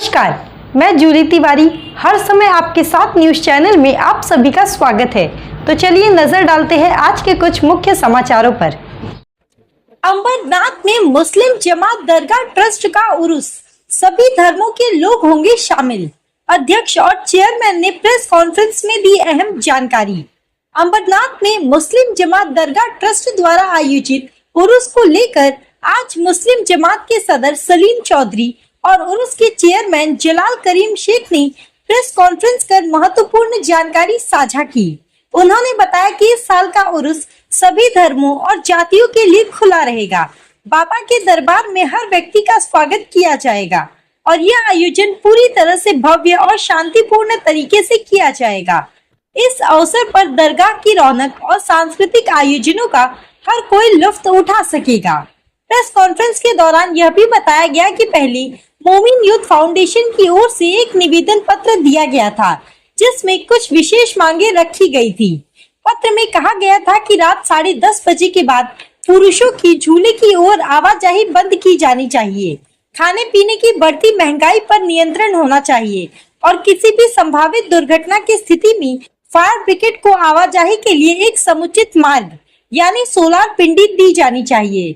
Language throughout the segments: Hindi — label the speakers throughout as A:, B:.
A: नमस्कार, मैं जूली तिवारी हर समय आपके साथ न्यूज चैनल में आप सभी का स्वागत है। तो चलिए नजर डालते हैं आज के कुछ मुख्य समाचारों पर। अंबरनाथ में मुस्लिम जमात दरगाह ट्रस्ट का उर्स, सभी धर्मों के लोग होंगे शामिल। अध्यक्ष और चेयरमैन ने प्रेस कॉन्फ्रेंस में दी अहम जानकारी। अंबरनाथ में मुस्लिम जमात दरगाह ट्रस्ट द्वारा आयोजित उर्स को लेकर आज मुस्लिम जमात के सदर सलीम चौधरी और उर्स के चेयरमैन जलाल करीम शेख ने प्रेस कॉन्फ्रेंस कर महत्वपूर्ण जानकारी साझा की। उन्होंने बताया कि इस साल का उर्स सभी धर्मों और जातियों के लिए खुला रहेगा। बाबा के दरबार में हर व्यक्ति का स्वागत किया जाएगा और यह आयोजन पूरी तरह से भव्य और शांतिपूर्ण तरीके से किया जाएगा। इस अवसर पर दरगाह की रौनक और सांस्कृतिक आयोजनों का हर कोई लुत्फ उठा सकेगा। प्रेस कॉन्फ्रेंस के दौरान यह भी बताया गया कि पहले मोमिन यूथ फाउंडेशन की ओर से एक निवेदन पत्र दिया गया था, जिसमें कुछ विशेष मांगे रखी गई थी। पत्र में कहा गया था कि रात 10:30 बजे के बाद पुरुषों की झूले की ओर आवाजाही बंद की जानी चाहिए। खाने पीने की बढ़ती महंगाई पर नियंत्रण होना चाहिए और किसी भी संभावित दुर्घटना की स्थिति में फायर ब्रिगेड को आवाजाही के लिए एक समुचित मार्ग यानी सोलर पिंडी दी जानी चाहिए।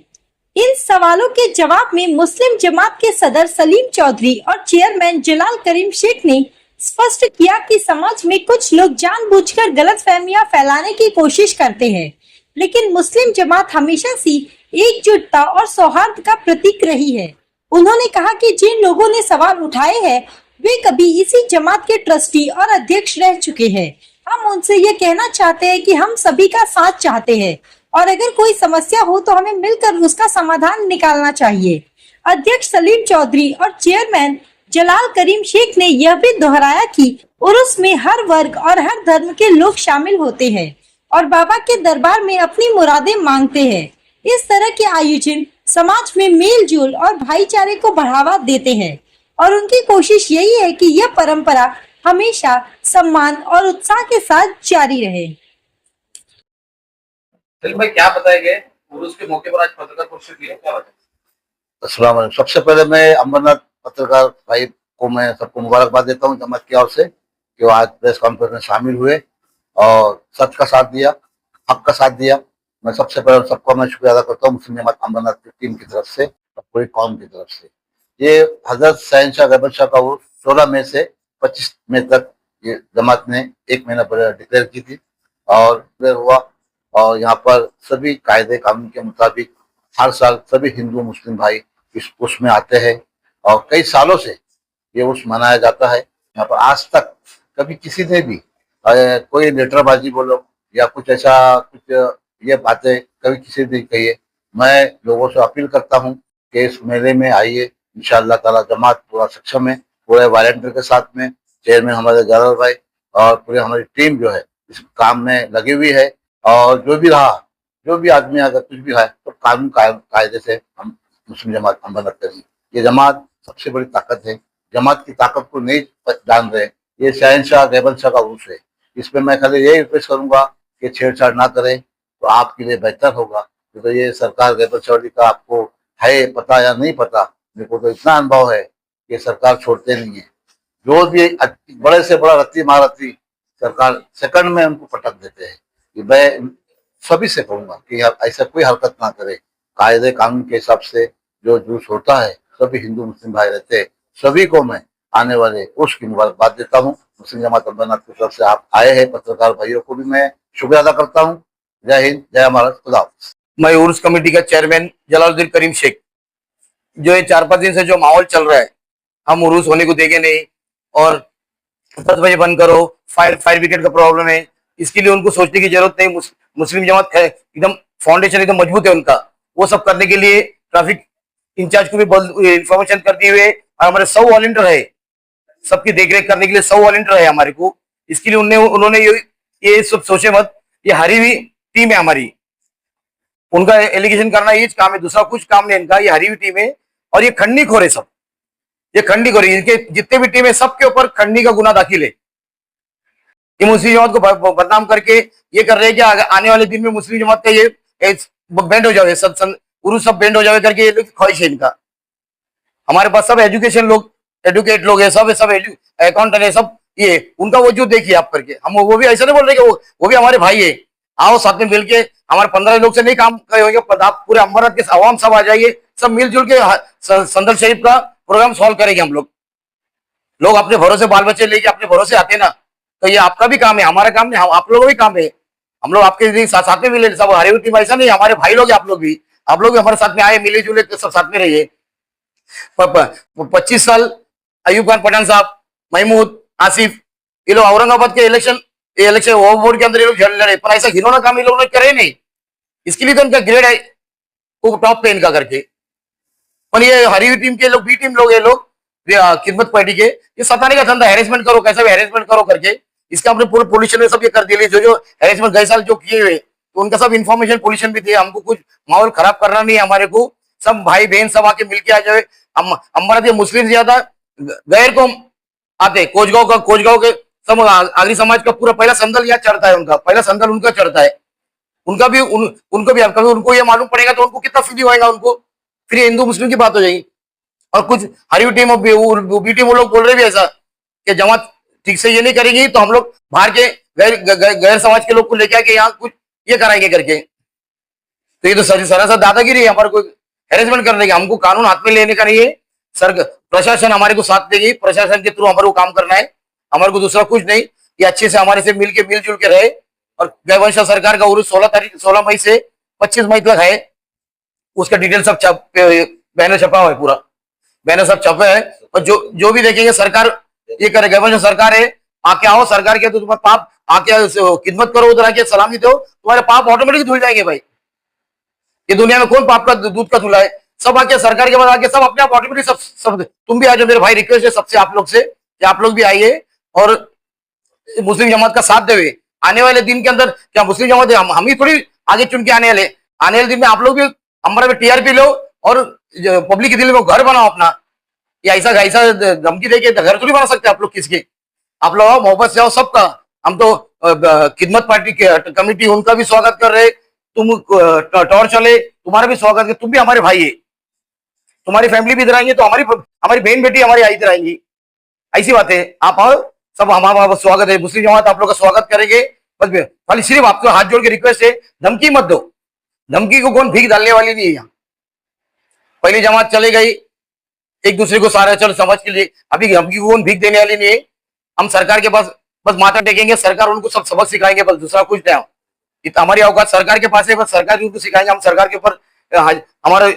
A: इन सवालों के जवाब में मुस्लिम जमात के सदर सलीम चौधरी और चेयरमैन जलाल करीम शेख ने स्पष्ट किया कि समाज में कुछ लोग जानबूझकर गलतफहमियां फैलाने की कोशिश करते हैं, लेकिन मुस्लिम जमात हमेशा से एकजुटता और सौहार्द का प्रतीक रही है। उन्होंने कहा कि जिन लोगों ने सवाल उठाए हैं वे कभी इसी जमात के ट्रस्टी और अध्यक्ष रह चुके हैं। हम उनसे ये कहना चाहते हैं कि हम सभी का साथ चाहते हैं और अगर कोई समस्या हो तो हमें मिलकर उसका समाधान निकालना चाहिए। अध्यक्ष सलीम चौधरी और चेयरमैन जलाल करीम शेख ने यह भी दोहराया कि उर्स में हर वर्ग और हर धर्म के लोग शामिल होते हैं और बाबा के दरबार में अपनी मुरादें मांगते हैं। इस तरह के आयोजन समाज में मेल जोल और भाईचारे को बढ़ावा देते हैं और उनकी कोशिश यही है कि यह परंपरा हमेशा सम्मान और उत्साह के साथ जारी रहे।
B: भाई क्या बताएंगे उर्स के मौके पर आज पत्रकार परिषद की क्या बात है?
C: अस्सलाम वालेकुम। सबसे पहले मैं अंबरनाथ पत्रकार भाई को मैं सबको मुबारकबाद देता हूँ जमात की ओर से कि वो आज प्रेस कॉन्फ्रेंस में शामिल हुए और सच का साथ दिया, हक का साथ दिया। मैं सबसे पहले सबको मैं शुक्रिया अदा करता हूँ मुस्लिम जमात अंबरनाथ की टीम की तरफ से और पूरी कौम की तरफ से। ये हजरत शहनशाह गैबर शाह का वो 16 मई से 25 मई तक ये जमात ने 1 महीना पहले डिक्लेयर की थी और हुआ और यहाँ पर सभी कायदे कानून के मुताबिक हर साल सभी हिंदू मुस्लिम भाई इस उर्स में आते हैं और कई सालों से ये उर्स मनाया जाता है। यहाँ पर आज तक कभी किसी ने भी कोई लेटरबाजी बोलो या कुछ ऐसा कुछ ये बातें कभी किसी ने कही है। मैं लोगों से अपील करता हूँ कि इस मेले में आइए, इंशाअल्लाह ताला जमात पूरा सक्षम है, पूरे वॉलंटियर के साथ में चेयरमैन हमारे जलाल भाई और पूरी हमारी टीम जो है इस काम में लगी हुई है और जो भी आदमी अगर कुछ भी है तो कानून कायदे से हम मुस्लिम जमात अंबरनाथ करेंगे। ये जमात सबसे बड़ी ताकत है, जमात की ताकत को नहीं जान रहे। ये शहनशाह गैबर शाह का उर्स है, इसमें मैं खाली यही रिक्वेस्ट करूंगा कि छेड़छाड़ ना करें तो आपके लिए बेहतर होगा। तो ये सरकार गैबर चौधरी का आपको है पता या नहीं पता, मेरे को तो इतना अनुभव है कि सरकार छोड़ते नहीं है। जो भी बड़े से बड़ा रत्ती महारथी सरकार सेकंड में उनको पटक देते हैं। मैं सभी से कहूंगा कि ऐसा कोई हरकत ना करे। कायदे कानून के हिसाब से जो जुलूस होता है सभी हिंदू मुस्लिम भाई रहते हैं, सभी को मैं आने वाले उर्स की मुबारकबाद देता हूँ। मुस्लिम जमात अंबरनाथ की तरफ से आप आए हैं, पत्रकार भाइयों को भी मैं शुक्रिया अदा करता हूँ। जय हिंद, जय भारत, खुदा हाफिज़।
D: मैं उर्स कमेटी का चेयरमैन जलाल करीम शेख। जो ये 4-5 दिन से जो माहौल चल रहा है, हम उर्स होने को देंगे नहीं और 10 बजे बंद करो, फायर ब्रिगेड का प्रॉब्लम है, इसके लिए उनको सोचने की जरूरत नहीं। मुस्लिम जमात है एकदम फाउंडेशन एकदम मजबूत है उनका। वो सब करने के लिए ट्रैफिक इंचार्ज को भी इंफॉर्मेशन कर दिए हुए और हमारे 100 वॉलंटियर है, सबकी देखरेख करने के लिए 100 वॉलंटियर है हमारे को। इसके लिए उन्होंने ये सब सोचे मत, ये हारी हुई टीम है हमारी, उनका एलिगेशन करना ये काम है, दूसरा कुछ काम नहीं इनका। ये हारी हुई टीम है और ये खंडनी खोर है सब, ये खंडनी खोर है। इनके जितने भी टीम है सबके ऊपर खंडनी का गुना दाखिल है। ये मुस्लिम जमात को बदनाम करके ये कर रहे हैं कि आने वाले दिन में मुस्लिम जमात का ये बैंड हो जाए, सब उर्स सब बैंड हो जाए करके ये लोग ख्वाहिश है इनका। हमारे पास सब एजुकेशन लोग एडुकेट लोग है, सब अकाउंटेंट है, सब ये उनका वजूद देखिए आप करके। हम वो भी ऐसा नहीं बोल रहे कि वो भी हमारे भाई है। आओ साथ में मिलके, हमारे 15 लोग से नहीं काम करेंगे, आप पूरे अमरनाथ के आवाम सब आ जाइए, सब मिलजुल के संदल शरीफ का प्रोग्राम सॉल्व करेंगे हम लोग। लोग अपने भरोसे बाल बच्चे लेके अपने भरोसे आते ना, तो ये आपका भी काम है, हमारा काम नहीं, आप लोगों का भी काम है। हम लोग आपके साथ में मिले, सब हरी टीम ऐसा नहीं, हमारे भाई लोग, आप लोग भी हमारे साथ में आए, मिले जुले सब साथ में रहिए। 25 साल अयूब खान पठान साहब, महमूद आसिफ, ये लोग औरंगाबाद के इलेक्शन बोर्ड के अंदर ये लोग लड़े, पर ऐसा घिनौना काम ये लोगों ने करे नहीं। इसके लिए तो उनका ग्रेड है वो टॉप पे इनका करके। पर ये हरी टीम के लोग, बी टीम लोग, ये लोग खिदमत पार्टी के, ये सताने का धंधा, हैरेसमेंट करो, कैसा भी हैरेसमेंट करो करके, इसका अपने पूरे पोल्यूशन में सब ये कर दिए। जो हैरेसमेंट गए साल जो किए हुए, तो उनका सब इन्फॉर्मेशन पोल्यूशन भी दिए। हमको कुछ माहौल खराब करना नहीं है, हमारे को सब भाई बहन सब आके मिलके आ जाए। हमारा मुस्लिम ज्यादा गैर को आते, कोचगांव के सब आगरी समाज का पूरा पहला संदल यहाँ चढ़ता है, उनका पहला संदल उनका चढ़ता है। उनका भी उनको भी कभी उनको ये मालूम पड़ेगा तो उनको कितना फील होएगा, उनको फिर हिंदू मुस्लिम की बात हो जाएगी। और कुछ हरी टीम और बी टीम वो लोग बोल रहे भी ऐसा कि जमात ठीक से ये नहीं करेगी तो हम लोग बाहर के गैर समाज के लोग को लेके आके यहाँ कुछ ये कराएंगे करके। तो ये तो सरासर दादागिरी है, हमारे को हैरेसमेंट करने की। हमको कानून हाथ में लेने का नहीं है, प्रशासन हमारे को साथ देगी, प्रशासन के थ्रू हमारे को काम करना है, हमारे को दूसरा कुछ नहीं। ये अच्छे से हमारे से मिलजुल के रहे। और गैवंश सरकार का उर्स 16 मई से 25 मई तक है, उसका डिटेल सब बैनर छपा हुआ है, पूरा बैनर सब छपे है। और जो भी देखेंगे सरकार ये करे, गैवंश सरकार है, आके आओ सरकार के, तो तुम्हारे पाप आके खिदमत करो, उधर आके सलामी दो, तुम्हारे पाप ऑटोमेटिक धुल जाएंगे भाई। ये दुनिया में कौन पाप का दूध का धुला है? सब आके सरकार के पास आके सब अपने आप ऑटोमेटिक सब तुम भी आ जाओ। मेरे भाई रिक्वेस्ट है सबसे, आप लोग से कि आप लोग भी आइए और मुस्लिम जमात का साथ देवे। आने वाले दिन के अंदर क्या मुस्लिम जमात हम ही थोड़ी आगे चुन के आने वाले दिन में आप लोग भी हमारा भी टीआरपी लो और पब्लिक के दिल में घर बनाओ अपना। या ऐसा धमकी देके घर थोड़ी बना सकते आप लोग किसके? आप लोग आओ, मोहब्बत से आओ सबका। हम तो खिदमत पार्टी के कमेटी उनका भी स्वागत कर रहे, तुम टॉर्च चले तुम्हारा भी स्वागत कर, तुम भी हमारे भाई है, तुम्हारी फैमिली भी इधर आएंगे तो हमारी बहन बेटी हमारी आई इधर आएंगी। ऐसी बात है, आप आओ, सब हमारा स्वागत है। मुस्लिम जमात आप लोग का स्वागत करेंगे। बस खाली सिर्फ आपको हाथ जोड़ के रिक्वेस्ट है, धमकी मत दो। धमकी को कौन भीख डालने वाली नहीं है यहाँ। पहली जमात चले गई एक दूसरे को सारा चल समझ के लिए, अभी धमकी को कौन भीख देने वाली नहीं है। हम सरकार के पास बस माथा टेकेंगे, सरकार उनको सब सबक सिखाएंगे, बस दूसरा कुछ नहीं। इतना हमारी औकात सरकार के पास है, बस सरकार उनको सिखाएंगे। हम सरकार के ऊपर हमारा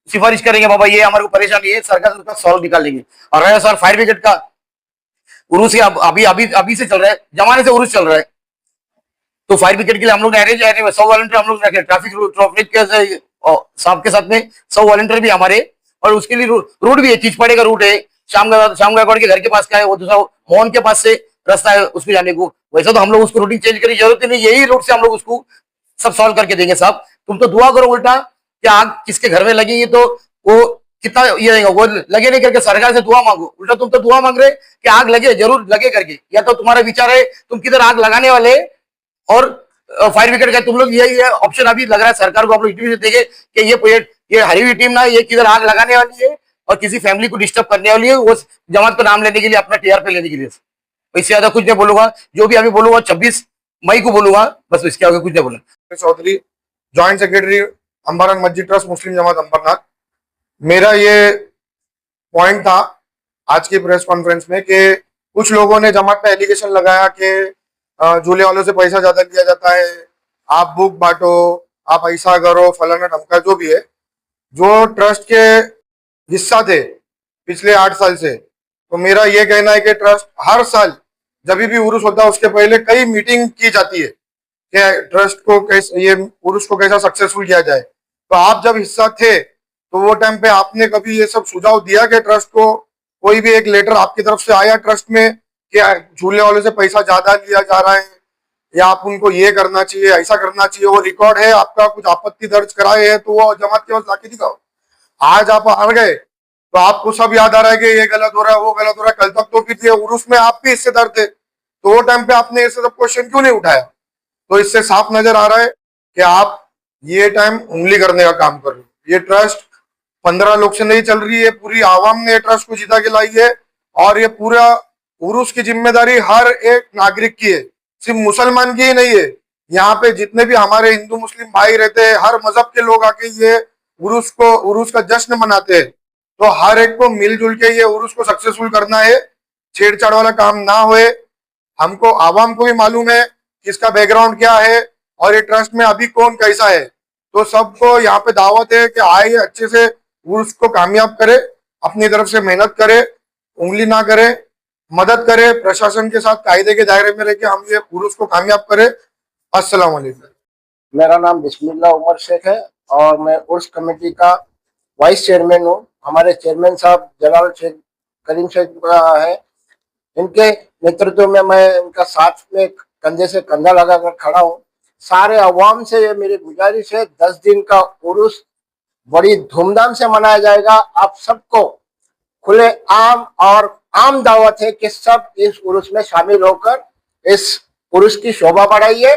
D: सिफारिश करेंगे, बाबा ये हमारे को परेशानी है, सरकार उसका सॉल्व निकालेंगे। और रहा सर फायर ब्रिगेड का उर्स अभी से चल रहा है, जमाने से उर्स चल रहा है, तो फायर ब्रिगेड के लिए हम लोग ने अरेंज 100 वॉलंटियर हम लोग रखे, ट्रैफिक के साहब के साथ में 100 वॉलंटियर भी हमारे। और उसके लिए रूट भी है, चिचपाड़े का रूट है, शाम गायकवाड़ के घर के पास का है, वो दूसरा मोहन के पास से रास्ता है उसको जाने को। वैसा तो हम लोग उसको रूटीन चेंज करने की जरूरत नहीं, यही रूट से हम लोग उसको सब सॉल्व करके देंगे। साहब तुम तो दुआ करो उल्टा कि आग किसके घर में लगेगी तो वो कितना ये रहेगा, वो लगे नहीं करके सरकार से दुआ मांगो। उल्टा तुम तो दुआ मांग रहे कि आग लगे, जरूर लगे करके। या तो तुम्हारा विचार है तुम किधर आग लगाने वाले और फायर ब्रिगेड का तुम लोग यही ऑप्शन अभी लग रहा है सरकार को। आप लोग इंटरव्यू देंगे कि ये हरी हुई टीम ना, ये किधर आग लगाने वाली है और किसी फैमिली को डिस्टर्ब करने वाली है, वो जमात का नाम लेने के लिए, अपना टीआरपी लेने के लिए। इससे ज्यादा कुछ नहीं बोलूंगा, जो भी अभी बोलूंगा 26 मई को बोलूंगा, बस इसके आगे कुछ नहीं बोलूंगा।
E: चौधरी, जॉइंट सेक्रेटरी अंबरनाथ मस्जिद ट्रस्ट मुस्लिम जमात अंबरनाथ। मेरा ये पॉइंट था आज की प्रेस कॉन्फ्रेंस में कि कुछ लोगों ने जमात पे एलिगेशन लगाया कि झूले वालों से पैसा ज्यादा लिया जाता है, आप बुक बांटो, आप ऐसा करो, फलाना ढमका, जो भी है। जो ट्रस्ट के हिस्सा थे पिछले 8 साल से, तो मेरा ये कहना है कि ट्रस्ट हर साल जब भी उर्स होता है उसके पहले कई मीटिंग की जाती है कि ट्रस्ट को कैसे, ये उर्स को कैसा सक्सेसफुल किया जाए। तो आप जब हिस्सा थे तो वो टाइम पे आपने कभी ये सब सुझाव दिया कि ट्रस्ट को कोई भी एक लेटर आपकी तरफ से आया ट्रस्ट में कि झूले वालों से पैसा ज्यादा लिया जा रहा है या आप उनको ये करना चाहिए, ऐसा करना चाहिए, वो रिकॉर्ड है आपका, कुछ आपत्ति दर्ज कराए है तो वो जमात के पास लाके दिखाओ। आज आप आ गए तो आपको सब याद आ रहा है कि ये गलत हो रहा है, वो गलत हो रहा है। कल तक तो फिर उर्स में आप भी हिस्सेदार थे, तो वो टाइम पे आपने ये सब क्वेश्चन क्यों नहीं उठाया? तो इससे साफ नजर आ रहा है कि आप ये टाइम उंगली करने का काम कर रहे हो। ये ट्रस्ट 15 लोग से नहीं चल रही है, पूरी आवाम ने ट्रस्ट को जिता के लाई है। और ये पूरा उर्स की जिम्मेदारी हर एक नागरिक की है, सिर्फ मुसलमान की ही नहीं है। यहाँ पे जितने भी हमारे हिंदू मुस्लिम भाई रहते हैं, हर मजहब के लोग आके ये उर्स का जश्न मनाते हैं। तो हर एक को मिलजुल के ये उर्स को सक्सेसफुल करना है, छेड़छाड़ वाला काम ना होए। हमको आवाम को भी मालूम है कि इसका बैकग्राउंड क्या है और ये ट्रस्ट में अभी कौन कैसा है। तो सबको यहाँ पे दावत है कि आए अच्छे से उर्स को कामयाब करे, अपनी तरफ से मेहनत करे, उंगली ना करे, मदद करे, प्रशासन के साथ कायदे के दायरे में रह के हम ये उर्स को कामयाब करे। अस्सलाम वालेकुम।
F: मेरा नाम बिस्मिल्लाह उमर शेख है और मैं उर्स कमेटी का वाइस चेयरमैन हूँ। हमारे चेयरमैन साहब जलाल शेख करीम शेख है, इनके नेतृत्व में मैं उनका साथ में कंधे से कंधा लगाकर खड़ा हूँ। सारे अवाम से ये मेरी गुजारिश है, 10 दिन का उर्स बड़ी धूमधाम से मनाया जाएगा। आप सबको खुले आम और आम दावत है कि सब इस उर्स में शामिल होकर इस उर्स की शोभा बढ़ाइए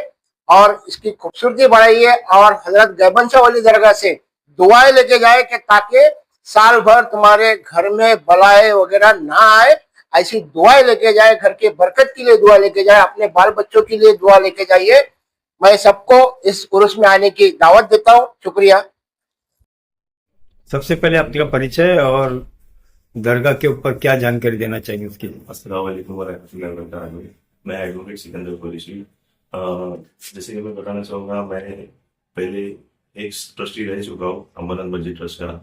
F: और इसकी खूबसूरती बढ़ाइए और हजरत गैबंशा वाली दरगाह से दुआएं लेके जाए कि ताकि साल भर तुम्हारे घर में बलाए वगैरह ना आए। ऐसी दुआएं लेके जाए, घर के बरकत के लिए दुआ लेके जाए, अपने बाल बच्चों के लिए दुआ लेके जाइए। मैं सबको इस उर्स में आने की दावत देता हूँ। शुक्रिया।
G: सबसे पहले आपका परिचय और दरगाह के ऊपर क्या जानकारी देना चाहिए उसकी।
H: अस्सलाम वालेकुम वरहमतुल्लाहि वबरकातुहू। मैं एडवोकेट सिकंदर कुरैशी। जैसे कि मैं बताना चाहूँगा, मैं पहले एक ट्रस्टी रह चुका हूँ अमरनाथ मस्जिद ट्रस्ट का,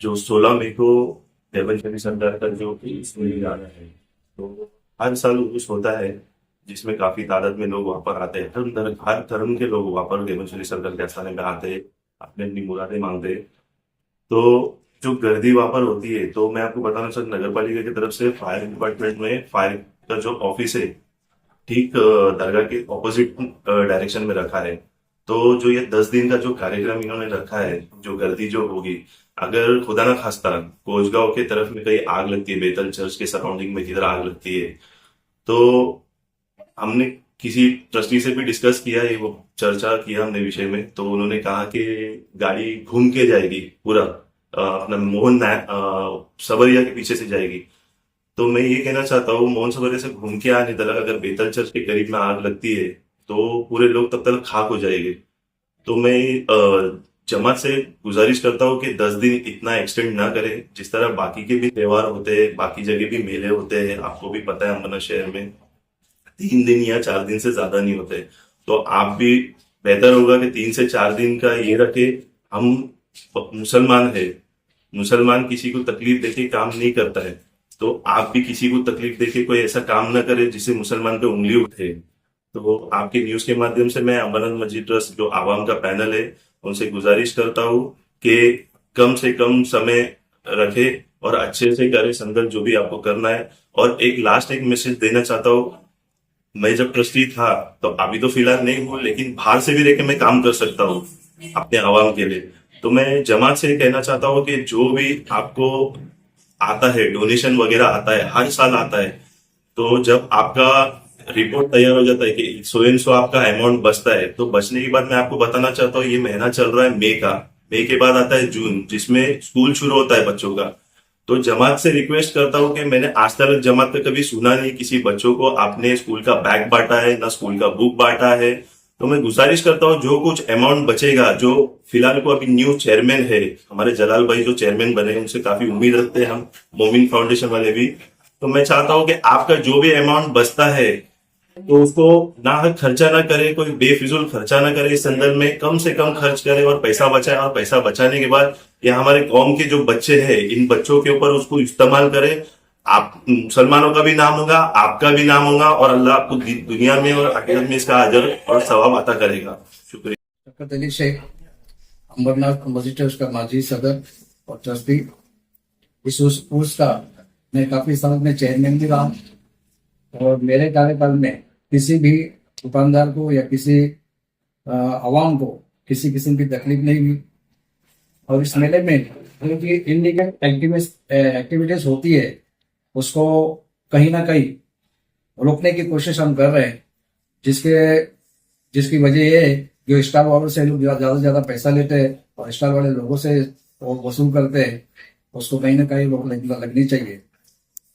H: जो 16 मई को देवन शरीफ सरदार का जो इसमें आ रहा है। तो हर साल उर्स होता है जिसमें काफी तादाद में लोग वहाँ पर आते हैं। हर धर्म के लोग वहाँ पर देवन शरीफ सरदार के आस्थाने में आते हैं, अपने अपनी मुरादें मांगते हैं। तो जो गर्दी वहाँ पर होती है, तो मैं आपको बताना चाहता, नगर पालिका की तरफ से फायर डिपार्टमेंट में फायर का जो ऑफिस है ठीक दरगाह के ऑपोजिट डायरेक्शन में रखा है। तो जो ये 10 दिन का जो कार्यक्रम इन्होंने रखा है, जो गर्दी जो होगी, अगर खुदा ना खास्ता कोचगांव के तरफ में कहीं आग लगती है, बेतल चर्च के सराउंडिंग में किधर आग लगती है, तो हमने किसी ट्रस्टी से भी डिस्कस किया है, वो चर्चा किया हमने विषय में। तो उन्होंने कहा कि गाड़ी घूम के जाएगी, पूरा अपना मोहन सबरिया के पीछे से जाएगी। तो मैं ये कहना चाहता हूँ, मोहन सबरिया से घूम के आने तक अगर बेतल चर्च के करीब में आग लगती है तो पूरे लोग तब तक खाक हो जाएंगे। तो मैं जमात से गुजारिश करता हूँ कि 10 दिन इतना एक्सटेंड ना करें। जिस तरह बाकी के भी त्योहार होते हैं, बाकी जगह भी मेले होते हैं, आपको भी पता है अमरनाथ शहर में 3 दिन या 4 दिन से ज्यादा नहीं होते। तो आप भी बेहतर होगा कि 3 से 4 दिन का ये रखे। हम मुसलमान है, मुसलमान किसी को तकलीफ देके काम नहीं करता है, तो आप भी किसी को तकलीफ देके कोई ऐसा काम ना करे जिससे मुसलमान पे उंगली उठे। तो आपके न्यूज के माध्यम से मैं अमरनाथ मस्जिद ट्रस्ट जो आवाम का पैनल है उनसे गुजारिश करता हूँ कि कम से कम समय रखे और अच्छे से करे संकल्प जो भी आपको करना है। और एक लास्ट एक मैसेज देना चाहता हूँ, मैं जब ट्रस्टी था तो अभी तो फिलहाल नहीं हूँ, लेकिन बाहर से भी रह के मैं काम कर सकता हूँ अपने आवाम के लिए। तो मैं जमात से कहना चाहता हूँ कि जो भी आपको आता है, डोनेशन वगैरह आता है, हर साल आता है, तो जब आपका रिपोर्ट तैयार हो जाता है कि 100 आपका अमाउंट बचता है, तो बचने के बाद मैं आपको बताना चाहता हूँ, ये महीना चल रहा है मई का, मई के बाद आता है जून, जिसमें स्कूल शुरू होता है बच्चों का। तो जमात से रिक्वेस्ट करता हूँ कि मैंने आज तक जमात पे कभी सुना नहीं किसी बच्चों को आपने स्कूल का बैग बांटा है, ना स्कूल का बुक बांटा है। तो मैं गुजारिश करता हूँ जो कुछ अमाउंट बचेगा, जो फिलहाल को अभी न्यू चेयरमैन है हमारे जलाल भाई जो चेयरमैन बने हैं, उनसे काफी उम्मीद रखते हैं हम मोमिन फाउंडेशन वाले भी। तो मैं चाहता हूँ कि आपका जो भी अमाउंट बचता है तो उसको ना खर्चा ना करे, कोई बेफिजूल खर्चा ना करे, इस संदर्भ में कम से कम खर्च करे और पैसा बचाए। और पैसा बचाने के बाद ये हमारे कौम के जो बच्चे हैं, इन बच्चों के ऊपर उसको इस्तेमाल करे। आप मुसलमानों का भी नाम होगा, आपका भी नाम होगा, और अल्लाह आपको दुनिया में और आखिरत में इसका अजर और सवाब अता करेगा। शुक्रिया।
I: शौकत अली शेख, अमरनाथ मस्जिद ट्रस्ट का माजी सदर और ट्रस्टी। इस उर्स का मैं काफी साल में चेयरमैन भी रहा और मेरे कार्यकाल में किसी भी दुकानदार को या किसी आवाम को किसी किस्म की तकलीफ नहीं हुई। और इस मेले में जो भी इनलीगल एक्टिविटीज होती है उसको कहीं ना कहीं रोकने की कोशिश हम कर रहे हैं, जिसकी वजह ये है जो स्टार वालों से लोग ज्यादा से ज्यादा पैसा लेते हैं और स्टार वाले लोगों से वो वसूल करते हैं, उसको कहीं ना कहीं रोक लगनी चाहिए।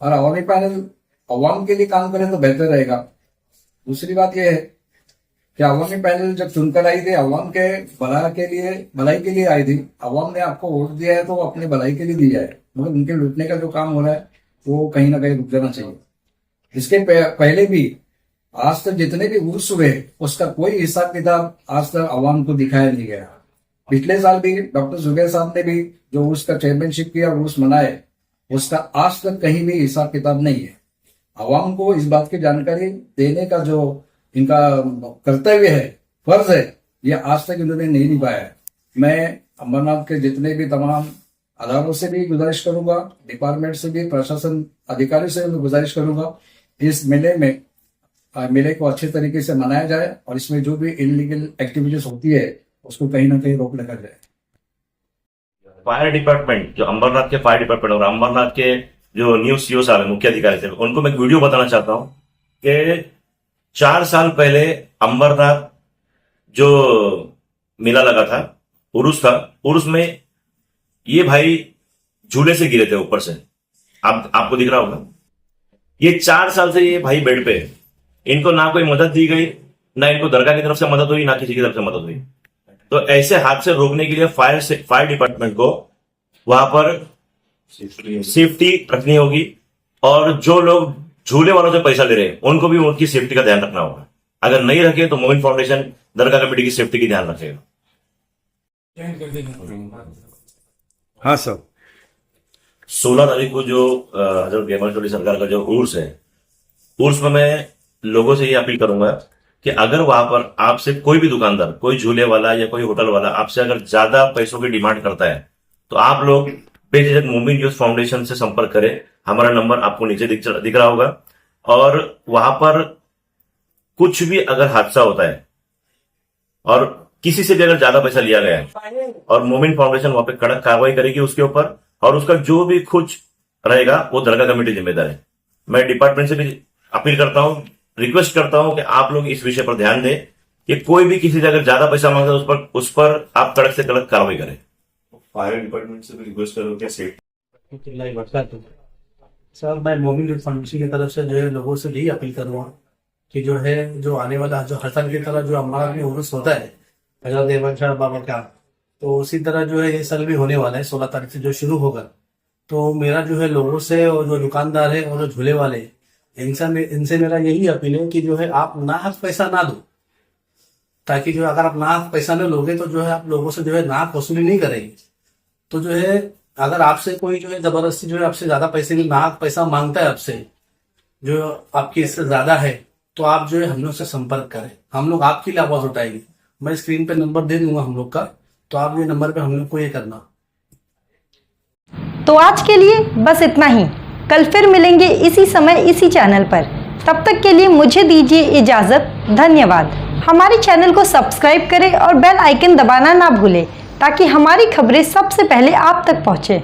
I: और अवामी पैनल अवाम के लिए काम करे तो बेहतर रहेगा। दूसरी बात यह है कि अवामी पैनल जब चुनकर आई थी, अवाम के भलाई के लिए आई थी। अवाम ने आपको वोट दिया है तो वो अपने भलाई के लिए दिया है, मगर उनके लूटने का जो काम हो रहा है वो कहीं ना कहीं रुक जाना चाहिए। इसके पहले भी आज तक जितने भी उर्स हुए उसका कोई हिसाब किताब आज तक अवाम को दिखाया नहीं गया। पिछले साल भी डॉक्टर जुबैर साहब ने भी जो उर्स का चैंपियनशिप किया, उर्स मनाए, उसका आज तक कहीं भी हिसाब किताब नहीं है। अवाम को इस बात की जानकारी देने का जो इनका कर्तव्य है, फर्ज है, ये आज तक इन्होंने नहीं निभाया है। मैं अमरनाथ के जितने भी तमाम अदारों से भी गुजारिश करूंगा, डिपार्टमेंट से भी, प्रशासन अधिकारी से भी गुजारिश करूंगा, इस मेले को अच्छे तरीके से मनाया जाए और इसमें जो भी इलीगल एक्टिविटीज होती है उसको कहीं ना कहीं रोक लगा जाए।
H: फायर डिपार्टमेंट, जो अमरनाथ के फायर डिपार्टमेंट और अमरनाथ के जो न्यू सीओ साहब मुख्य अधिकारी थे, उनको मैं एक वीडियो बताना चाहता हूं कि 4 साल पहले अमरनाथ जो मेला लगा था, उर्स था, उर्स में ये भाई झूले से गिरे थे ऊपर से। आपको दिख रहा होगा। ये 4 साल से ये भाई बेड पे है। इनको ना कोई मदद दी गई, ना इनको दरगाह की तरफ से मदद हुई, ना किसी की तरफ से मदद हुई। तो ऐसे हादसे रोकने के लिए फायर डिपार्टमेंट को वहां पर सेफ्टी रखनी होगी और जो लोग झूले वालों से पैसा ले रहे हैं उनको भी उनकी सेफ्टी का ध्यान रखना होगा। अगर नहीं रखे तो मोमिन फाउंडेशन दरगाह कमेटी की सेफ्टी की ध्यान रखेगा।
G: हाँ सर,
H: 16 तारीख को जो हजरत गैमर चौधरी सरकार का जो उर्स है, उर्स में मैं लोगों से ये अपील करूंगा कि अगर वहां पर आपसे कोई भी दुकानदार, कोई झूले वाला या कोई होटल वाला आपसे अगर ज्यादा पैसों की डिमांड करता है तो आप लोग बेझिझक मोमिन यूथ फाउंडेशन से संपर्क करें। हमारा नंबर आपको नीचे दिख रहा होगा। और वहां पर कुछ भी अगर हादसा होता है और किसी से भी अगर ज्यादा पैसा लिया गया है और मोमिन फाउंडेशन वहां पे कड़क कार्रवाई करेगी उसके ऊपर, और उसका जो भी कुछ रहेगा वो दरगाह कमेटी जिम्मेदार है। मैं डिपार्टमेंट से भी अपील करता हूं, रिक्वेस्ट करता हूं कि आप लोग इस विषय पर ध्यान दें कि कोई भी किसी से अगर ज्यादा पैसा मांगता है उस पर आप कड़क से कड़क कार्रवाई करें। फायर डिपार्टमेंट से भी रिक्वेस्ट करो कि सेफ्टी।
J: सर, मैं मोमिन यूथ फाउंडेशन की तरफ से जो है लोगों से यही अपील करूँगा कि जो है जो आने वाला जो हर साल की तरह जो अमरनाथ में उर्स होता है हजरत गैमर चौधरी बाबा का, तो उसी तरह जो है ये साल भी होने वाला है। 16 तारीख से जो शुरू होगा। तो मेरा जो है लोगों से और जो दुकानदार है और जो झूले वाले, इनसे मेरा यही अपील है कि जो है आप नाहक पैसा ना दो, ताकि जो अगर आप नाहक पैसा न लोगे तो जो है आप लोगों से जो है नाहक वसूली नहीं करेंगे। तो जो है अगर आपसे कोई जो है जबरदस्ती जो है आपसे ज्यादा पैसे नहीं, नाहक पैसा मांगता है आपसे, जो आपकी इससे ज्यादा है, तो आप जो है हम लोग से संपर्क करें, हम लोग आपके लिए आवाज उठाएंगे। मैं स्क्रीन पे नंबर दे दूंगा हम लोग का, तो आप ये नंबर पे हम लोग को ये करना।
A: तो आज के लिए बस इतना ही। कल फिर मिलेंगे इसी समय इसी चैनल पर। तब तक के लिए मुझे दीजिए इजाजत। धन्यवाद। हमारे चैनल को सब्सक्राइब करें और बेल आइकन दबाना ना भूलें ताकि हमारी खबरें सबसे पहले आप तक पहुंचे।